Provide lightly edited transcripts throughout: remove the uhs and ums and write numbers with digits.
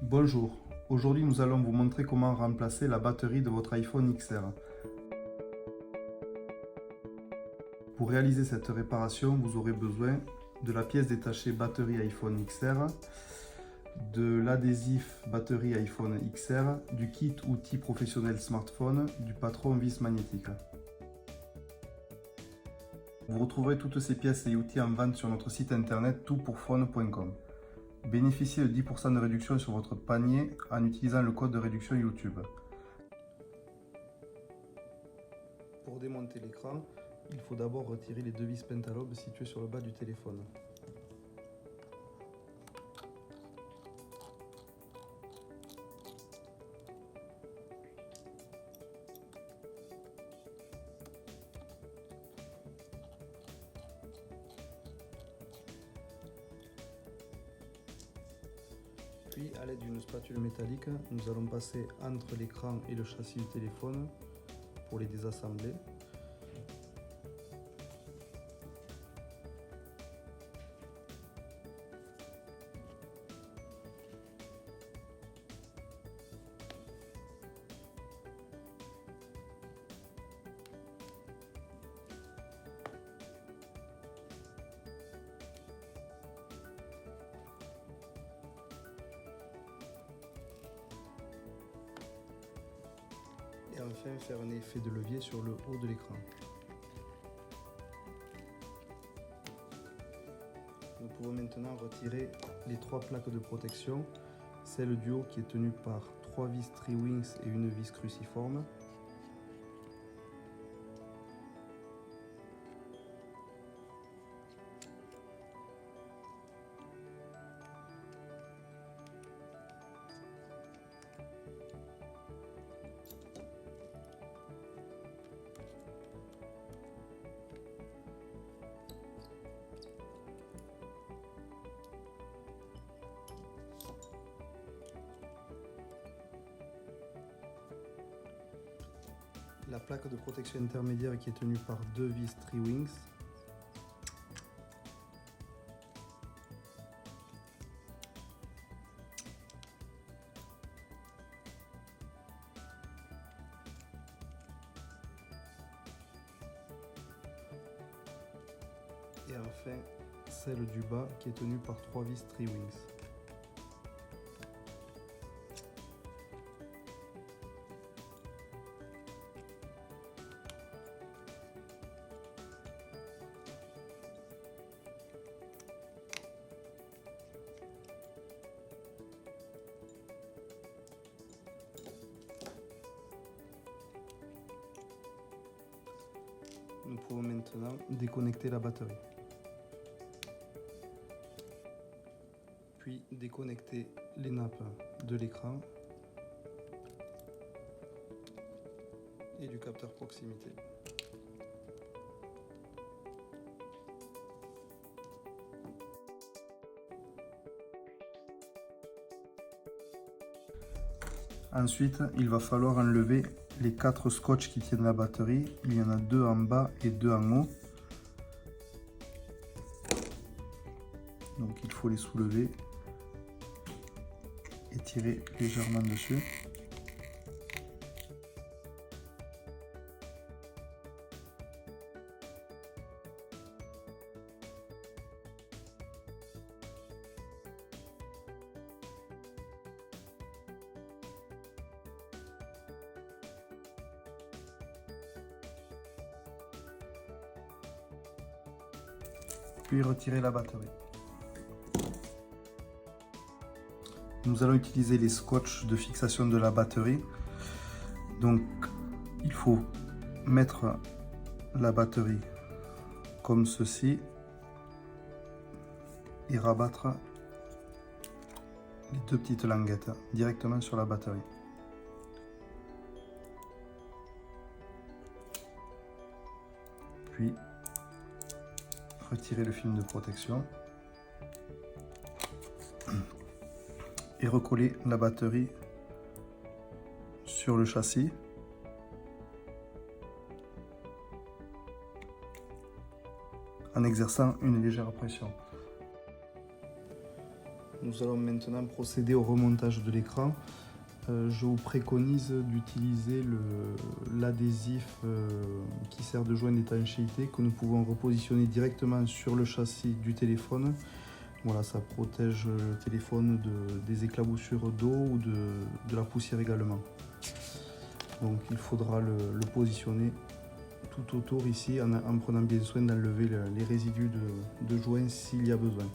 Bonjour, aujourd'hui nous allons vous montrer comment remplacer la batterie de votre iPhone XR. Pour réaliser cette réparation, vous aurez besoin de la pièce détachée batterie iPhone XR, de l'adhésif batterie iPhone XR, du kit outils professionnel smartphone, du patron vis magnétique. Vous retrouverez toutes ces pièces et outils en vente sur notre site internet toutpourphone.com. Bénéficiez de 10% de réduction sur votre panier en utilisant le code de réduction YouTube. Pour démonter l'écran, il faut d'abord retirer les deux vis pentalobes situées sur le bas du téléphone. Puis, à l'aide d'une spatule métallique, nous allons passer entre l'écran et le châssis du téléphone pour les désassembler. Et enfin faire un effet de levier sur le haut de l'écran. Nous pouvons maintenant retirer les trois plaques de protection, celle du haut qui est tenue par trois vis Tri-Wings et une vis cruciforme. La plaque de protection intermédiaire qui est tenue par deux vis Tri-Wings. Et enfin celle du bas qui est tenue par trois vis Tri-Wings. Nous pouvons maintenant déconnecter la batterie. Puis déconnecter les nappes de l'écran et du capteur proximité. Ensuite, il va falloir enlever les 4 scotch qui tiennent la batterie. Il y en a 2 en bas et 2 en haut. Donc il faut les soulever et tirer légèrement dessus. Puis retirer la batterie. Nous allons utiliser les scotch de fixation de la batterie. Donc il faut mettre la batterie comme ceci et rabattre les deux petites languettes directement sur la batterie. Puis retirer le film de protection et recoller la batterie sur le châssis. En exerçant une légère pression. nous allons maintenant procéder au remontage de l'écran. Je vous préconise d'utiliser l'adhésif qui sert de joint d'étanchéité que nous pouvons repositionner directement sur le châssis du téléphone. Voilà, ça protège le téléphone des éclaboussures d'eau ou de la poussière également. Donc il faudra le positionner tout autour ici en prenant bien soin d'enlever les résidus de joint s'il y a besoin.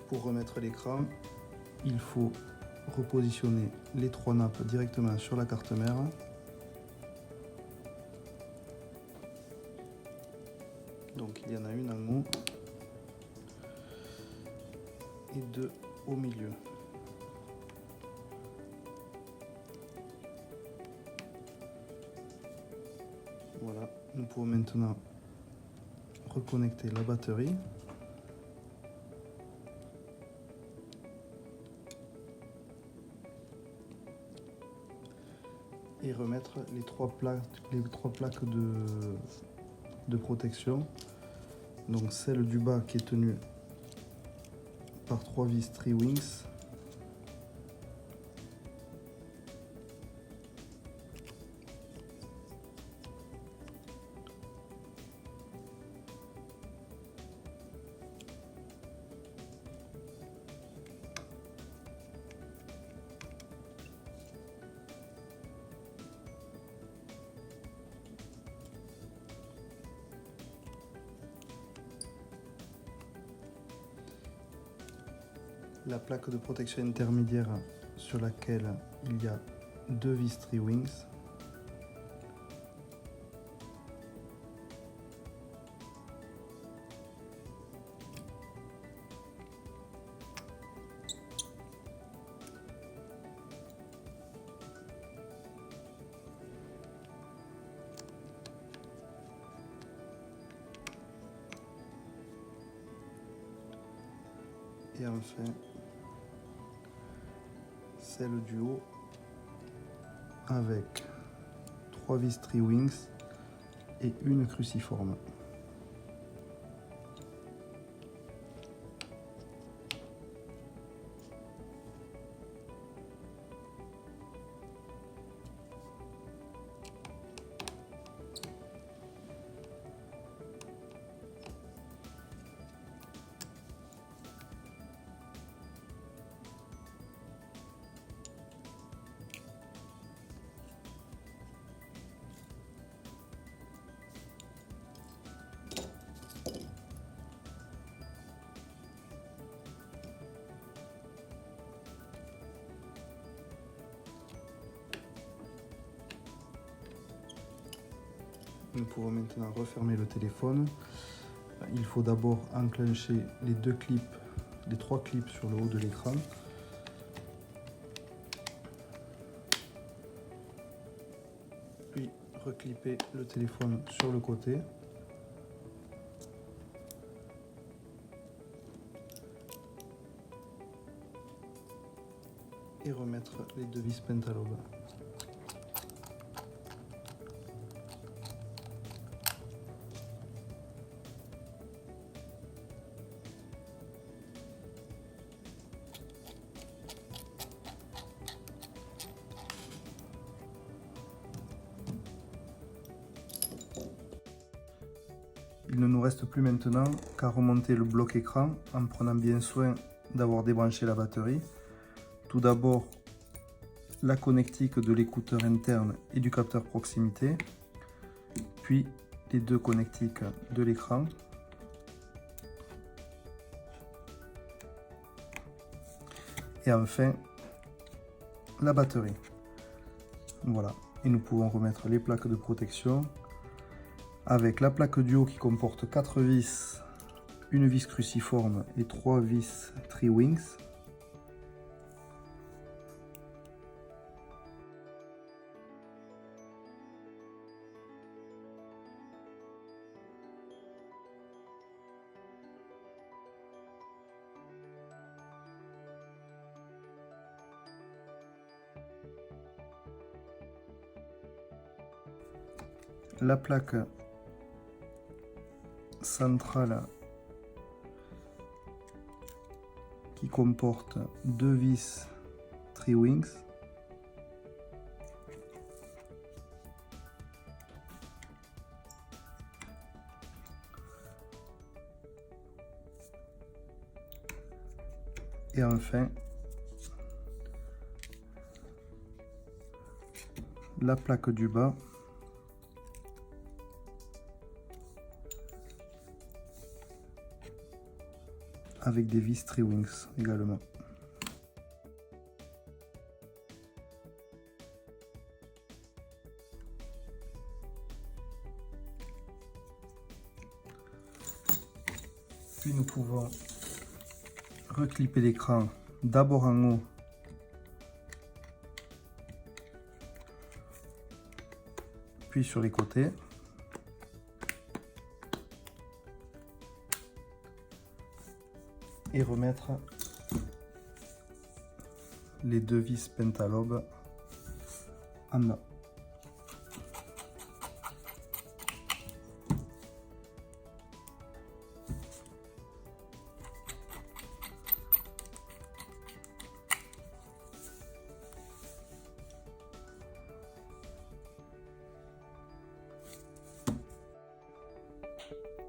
Pour remettre l'écran, il faut repositionner les 3 nappes directement sur la carte mère. Donc il y en a une en haut et 2 au milieu. Voilà, nous pouvons maintenant reconnecter la batterie. Et remettre les trois plaques de protection. Donc celle du bas qui est tenue par 3 vis Tri-Wings. La plaque de protection intermédiaire sur laquelle il y a 2 vis Tri-Wings. Et enfin, celle du haut avec 3 vis Tri-Wings et une cruciforme. Nous pouvons maintenant refermer le téléphone. Il faut d'abord enclencher les 3 clips sur le haut de l'écran. Puis reclipper le téléphone sur le côté. Et remettre les 2 vis pentalobes. Il ne nous reste plus maintenant qu'à remonter le bloc écran en prenant bien soin d'avoir débranché la batterie. Tout d'abord, la connectique de l'écouteur interne et du capteur proximité, puis les 2 connectiques de l'écran. Et enfin, la batterie. Voilà, et nous pouvons remettre les plaques de protection avec la plaque du haut qui comporte 4 vis, une vis cruciforme et 3 vis Tri-Wings. La plaque centrale comporte 2 vis Tri-Wings. Et enfin, la plaque du bas avec des vis Tri-Wings également. Puis nous pouvons reclipper l'écran d'abord en haut puis sur les côtés. Et remettre les 2 vis pentalobes en bas.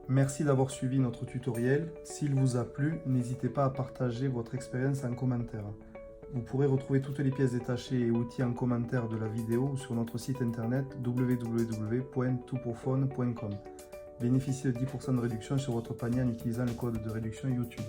Merci d'avoir suivi notre tutoriel. S'il vous a plu, n'hésitez pas à partager votre expérience en commentaire. Vous pourrez retrouver toutes les pièces détachées et outils en commentaire de la vidéo ou sur notre site internet www.toutpourfaune.com. Bénéficiez de 10% de réduction sur votre panier en utilisant le code de réduction YouTube.